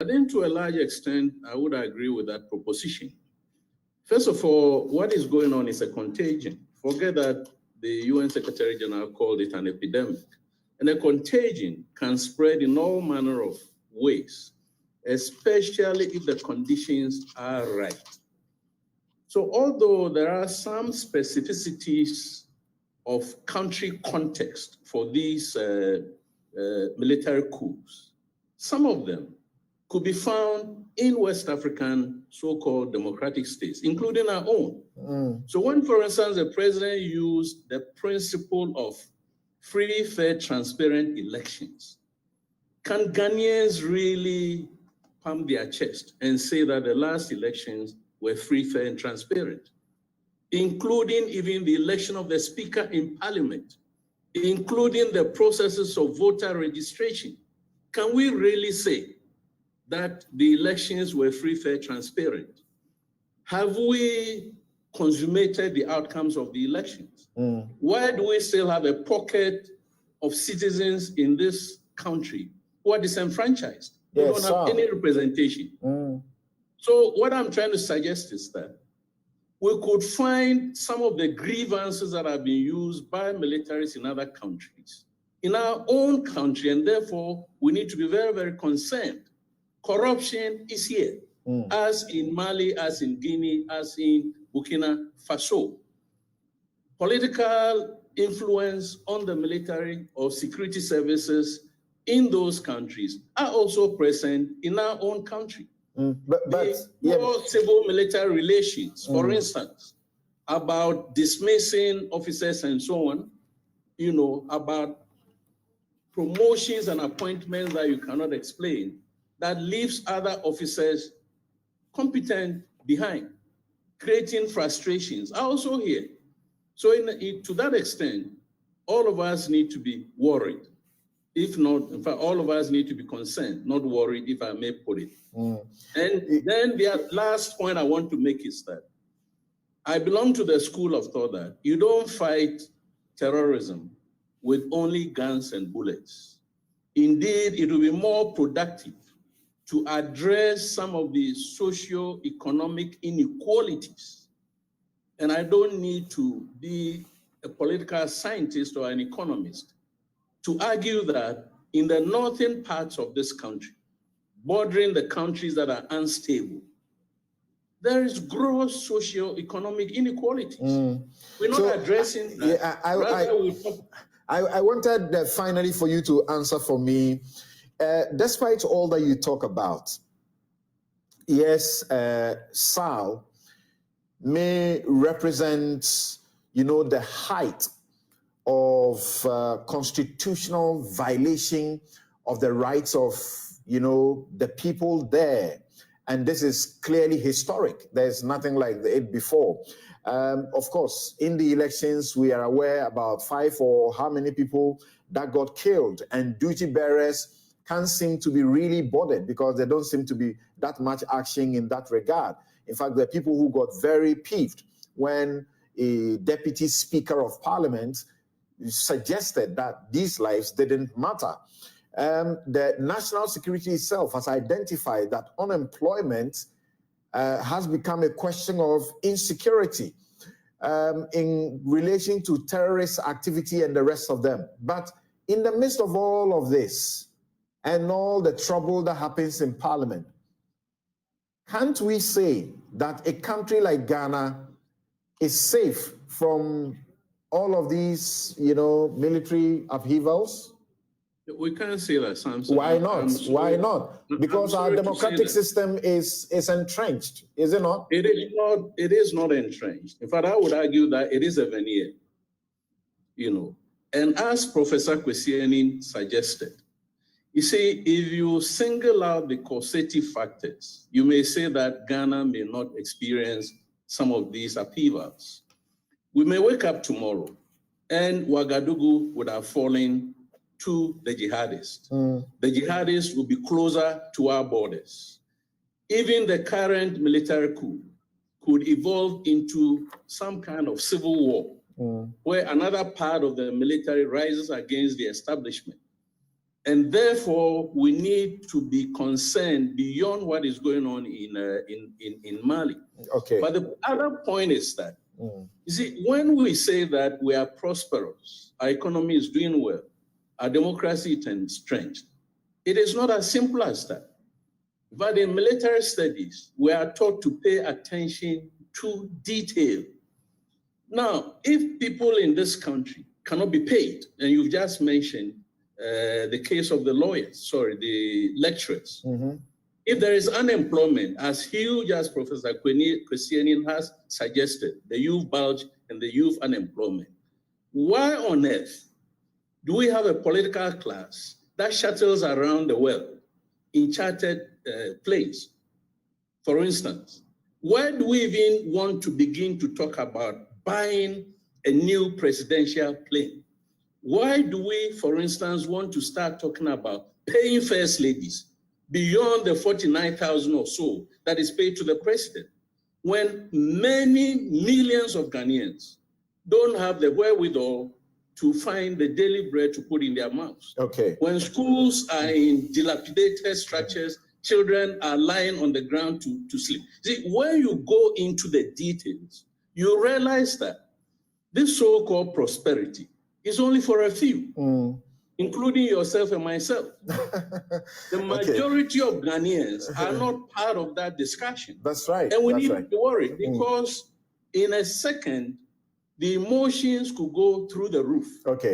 I think to a large extent, I would agree with that proposition. First of all, what is going on is a contagion. Forget that the UN Secretary General called it an epidemic. And a contagion can spread in all manner of ways, especially if the conditions are right. So although there are some specificities of country context for these military coups, some of them could be found in West African so-called democratic states, including our own. So when, for instance, the president used the principle of free, fair, transparent elections, can Ghanaians really pump their chest and say that the last elections were free, fair, and transparent, including even the election of the speaker in parliament, including the processes of voter registration? Can we really say that the elections were free, fair, transparent? Have we consummated the outcomes of the elections? Why do we still have a pocket of citizens in this country who are disenfranchised, who don't have any representation? So what I'm trying to suggest is that we could find some of the grievances that have been used by militaries in other countries in our own country, and therefore we need to be very, very concerned. Corruption is here, as in Mali, as in Guinea, as in Burkina Faso. Political influence on the military or security services in those countries are also present in our own country. Civil military relations, for instance, about dismissing officers and so on, you know, about promotions and appointments that you cannot explain, that leaves other officers competent behind, creating frustrations are also here. So to that extent, all of us need to be worried. If not, in fact, all of us need to be concerned, not worried, if I may put it. And then the last point I want to make is that I belong to the school of thought that you don't fight terrorism with only guns and bullets. Indeed, it will be more productive to address some of the socio-economic inequalities. And I don't need to be a political scientist or an economist to argue that in the northern parts of this country, bordering the countries that are unstable, there is gross socio-economic inequalities. We're not addressing that. I wanted finally for you to answer for me, despite all that you talk about, yes, SAL may represent, you know, the height of constitutional violation of the rights of, you know, the people there. And this is clearly historic. There's nothing like it before. Of course, in the elections, we are aware about 5 or how many people that got killed, and duty bearers can't seem to be really bothered because there don't seem to be that much action in that regard. In fact, there are people who got very peeved when a deputy speaker of parliament suggested that these lives didn't matter. The national security itself has identified that unemployment has become a question of insecurity in relation to terrorist activity and the rest of them. But in the midst of all of this and all the trouble that happens in parliament, can't we say that a country like Ghana is safe from all of these, you know, military upheavals? We can't say that, Samson. Why not? Why not? Because our democratic system is entrenched, is it not? It is not entrenched. In fact, I would argue that it is a veneer, you know. And as Professor Kwesiani suggested, you see, if you single out the causative factors, you may say that Ghana may not experience some of these upheavals. We may wake up tomorrow and Ouagadougou would have fallen to the jihadists. The jihadists will be closer to our borders. Even the current military coup could evolve into some kind of civil war where another part of the military rises against the establishment. And therefore, we need to be concerned beyond what is going on in Mali. Okay. But the other point is that, you see, when we say that we are prosperous, our economy is doing well, our democracy is entrenched, it is not as simple as that. But in military studies, we are taught to pay attention to detail. Now, if people in this country cannot be paid, and you've just mentioned the case of the the lecturers. If there is unemployment, as huge as Professor Christianian has suggested, the youth bulge and the youth unemployment, why on earth do we have a political class that shuttles around the world in chartered planes? For instance, why do we even want to begin to talk about buying a new presidential plane? Why do we, for instance, want to start talking about paying first ladies beyond the 49,000 or so that is paid to the president, when many millions of Ghanaians don't have the wherewithal to find the daily bread to put in their mouths? Okay. When schools are in dilapidated structures, children are lying on the ground to sleep. See, when you go into the details, you realize that this so-called prosperity is only for a few, including yourself and myself. The majority of Ghanaians are not part of that discussion. That's right. And we need to worry, because in a second, the emotions could go through the roof. Okay.